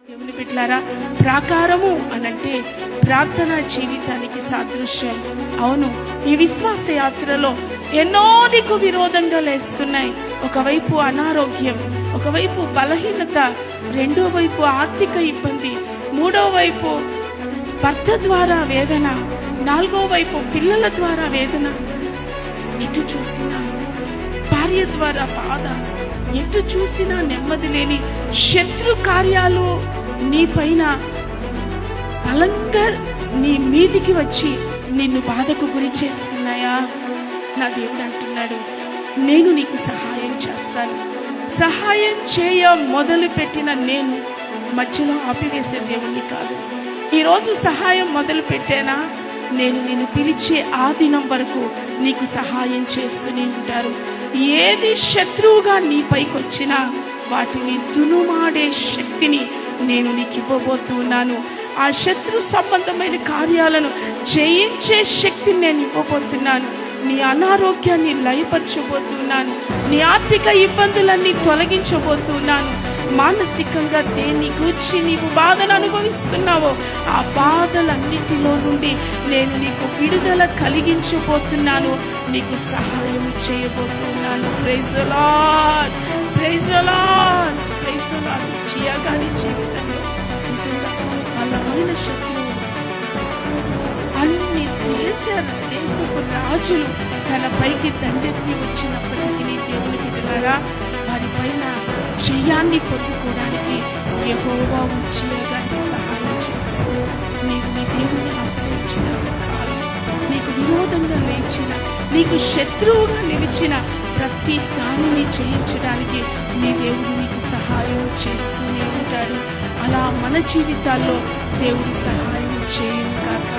దేవుని బిడ్డలారా, ప్రాకారము అనంటే ప్రార్థనా జీవితానికి సాదృశ్యం. అవును, ఈ విశ్వాస యాత్రలో ఎన్నో నీకు విరోధంగా లేస్తున్నాయి. ఒకవైపు అనారోగ్యం, ఒకవైపు బలహీనత, రెండో వైపు ఆర్థిక ఇబ్బంది, మూడో వైపు భర్త ద్వారా వేదన, నాలుగో వైపు పిల్లల ద్వారా వేదన, ఎటు చూసినా భార్య ద్వారా బాధ, ఎటు చూసినా నెమ్మది లేని శత్రు కార్యాలు నీ పైన బలంగా నీ మీదికి వచ్చి నిన్ను బాధకు గురి చేస్తున్నాయా? నా దేవుడు అంటున్నాడు, నేను నీకు సహాయం చేస్తాను. సహాయం చేయ మొదలు పెట్టిన నేను మధ్యలో ఆపివేసే దేవుణ్ణి కాదు. ఈరోజు సహాయం మొదలు పెట్టానా, నేను నిన్ను పిలిచే ఆ దినం వరకు నీకు సహాయం చేస్తూనే ఉంటారు. ఏది శత్రువుగా నీ పైకి వచ్చినా వాటిని దునుమాడే శక్తిని నేను నీకు ఇవ్వబోతున్నాను. ఆ శత్రు సంబంధమైన కార్యాలను జయించే శక్తిని నేను ఇవ్వబోతున్నాను. నీ అనారోగ్యాన్ని లయపరచబోతున్నాను. నీ ఆర్థిక ఇబ్బందులన్నీ తొలగించబోతున్నాను. మానసికంగా దేన్ని గూర్చి నీవు బాధను అనుభవిస్తున్నావో ఆ బాధలన్నిటిలో నుండి నేను నీకు విడుదల కలిగించబోతున్నాను. నీకు సహాయం చేయబోతున్నాను. Praise the lord, praise the lord, praise the lord. చియా గారి జీవితంలో నిజంగా బలమైన శత్రువు, అన్ని దేశపు రాజులు తన పైకి దండెత్తి వచ్చినప్పటికీ దేవుని బిడ్డలారా, వారి పైన జయాన్ని పొందుకోవడానికి యెహోవా ఉజ్జియాకి సహాయం చేశాడు. నీవు నీ దేవుని ఆశ్రయించిన కాలం, నీకు విరోధంగా లేచిన, నీకు శత్రువుగా నిలిచిన ప్రతి దానిని జయించడానికి నీ దేవుడు నీకు సహాయం చేస్తూనే ఉంటాడు. అలా మన జీవితాల్లో దేవుడు సహాయం చేయును గాక.